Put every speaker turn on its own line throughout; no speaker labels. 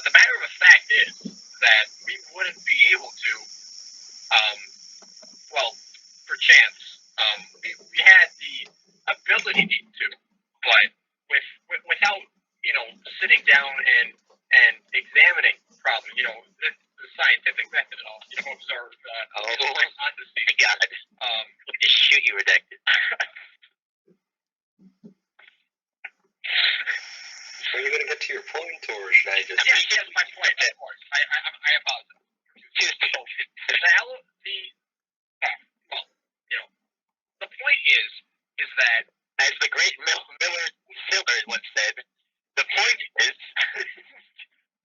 the matter of fact is that we wouldn't be able to, perchance, we had the ability to, but without sitting down and examining problems, the scientific method and all, observe honesty.
I got it. Let me just shoot you, Redacted.
Are you going to get to your point, or should I just...
Yes, my point, of course. I apologize. The point is that,
as the great Miller once said, the point is,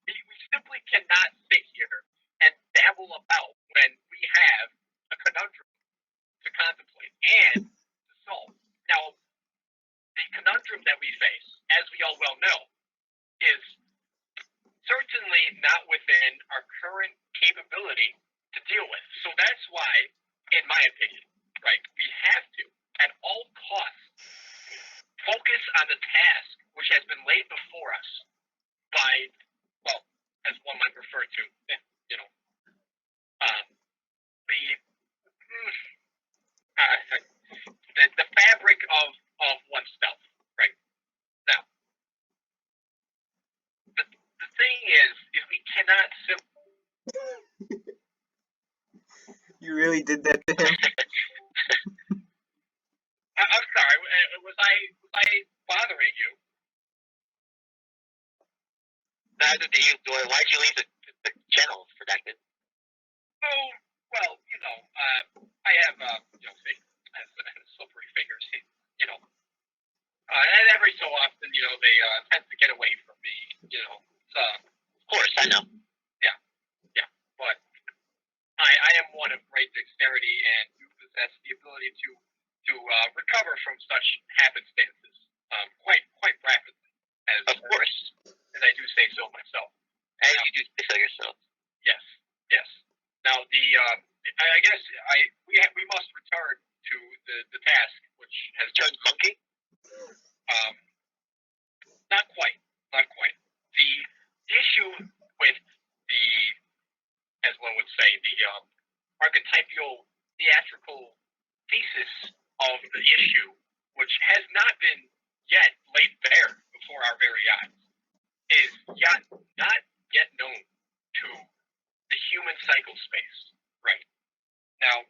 we simply cannot sit here and dabble about when we have a conundrum to contemplate and to solve. Now, the conundrum that we face, as we all well know, is certainly not within our current capability to deal with. So that's why, in my opinion, right, we have to, at all costs, focus on the task which has been laid before us by, as one might refer to, the fabric of oneself, right? Now, the thing is we cannot simply...
You really did that to him?
I'm sorry, was I bothering you?
Neither do you. Why'd you leave the channel Redacted?
Oh, well, I have, slippery fingers, and every so often, they tend to get away from me,
Of course, I know.
Yeah, but I am one of great dexterity and do possess the ability to recover from such happenstances quite rapidly, as I do say so myself.
And you do say so yourself.
Yes. Now I guess we must return to the task which has
turned monkey.
Not quite. The issue with the, as one would say, the archetypal theatrical thesis of the issue, which has not been yet laid bare before our very eyes, is not yet known to the human cycle space. Right. Now,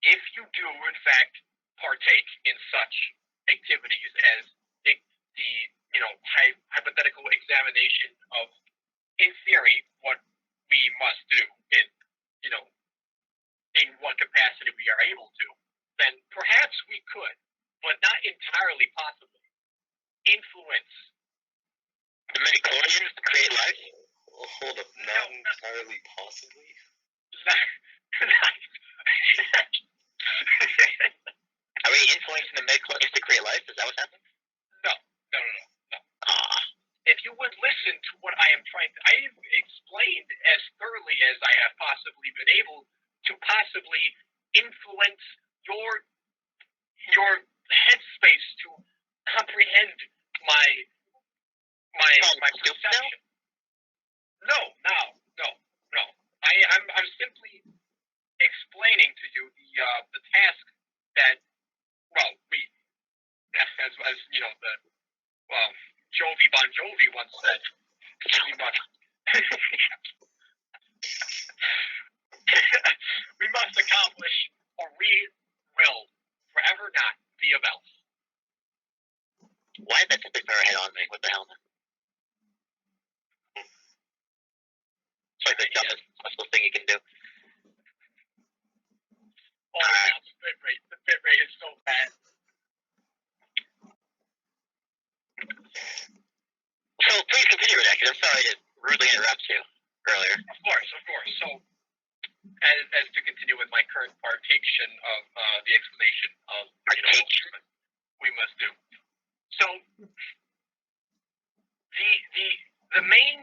if you do, in fact, partake in such activities as the hypothetical examination of, in theory, what we must do in what capacity we are able to, then perhaps we could, but not entirely possibly, influence
the midichlorians to create life?
Well, hold up, not entirely possibly?
Are we influencing the midichlorians to create life? Is that what's happening?
No. If you would listen to what I am trying to... I have explained as thoroughly as I have possibly been able to possibly influence your headspace to comprehend my perception. No. I'm simply explaining to you the task that, Jovi Bon Jovi once said, we must accomplish, or we will forever not be of else.
Why did that stick our head on me? What the hell? It's like the dumbest possible thing you can do.
The bit rate is so bad.
So please continue, Redacted. I'm sorry to rudely interrupt you earlier.
Of course. So, as to continue with my current partation of the explanation of what we must do. So, the main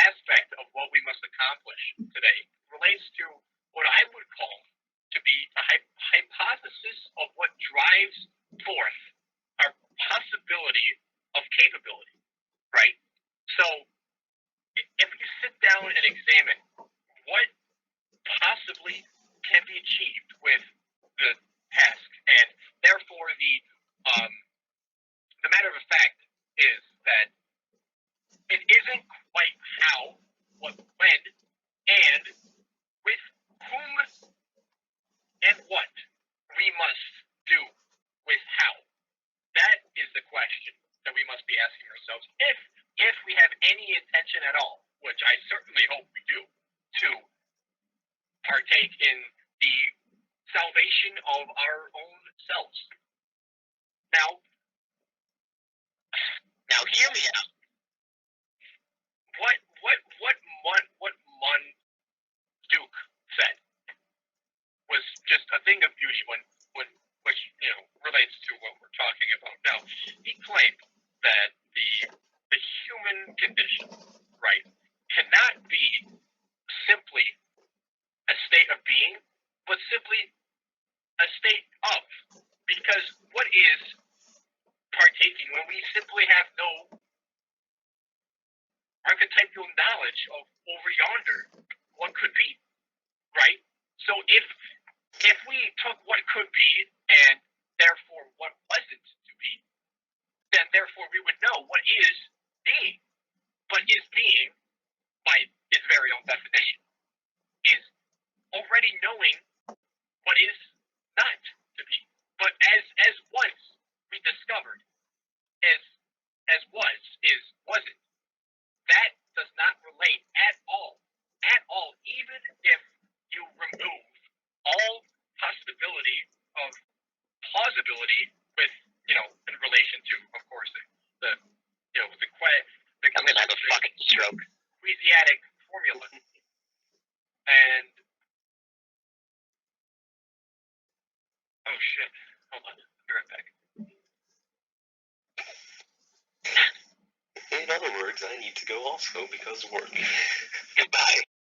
aspect of what we must accomplish today relates to what I would call to be a hypothesis of what drives forth our possibility of capability, right? So, and examine what possibly can be achieved with the task, and therefore the matter of fact is that it isn't quite how, what, when, and with whom and what we must do with how. That is the question that we must be asking ourselves if we have any intention at all, which I certainly hope we do, to partake in the salvation of our own selves. Now
hear me out.
What Mun Duke said was just a thing of beauty which relates to what we're talking about now. He claimed that the human condition, right, cannot be simply a state of being, but simply a state of. Because what is partaking when we simply have no archetypal knowledge of over yonder what could be, right? So if we took what could be and therefore what wasn't to be, then therefore we would know what is being. But is being, by its very own definition, is already knowing what is not to be. But as once we discovered, as was is wasn't, that does not relate at all, even if you remove all possibility of plausibility with, in relation to, of course, the
I'm gonna have a fucking stroke.
Quasiatic formula. And oh shit, hold on, I'll be right back.
In other words, I need to go also because of work.
Goodbye.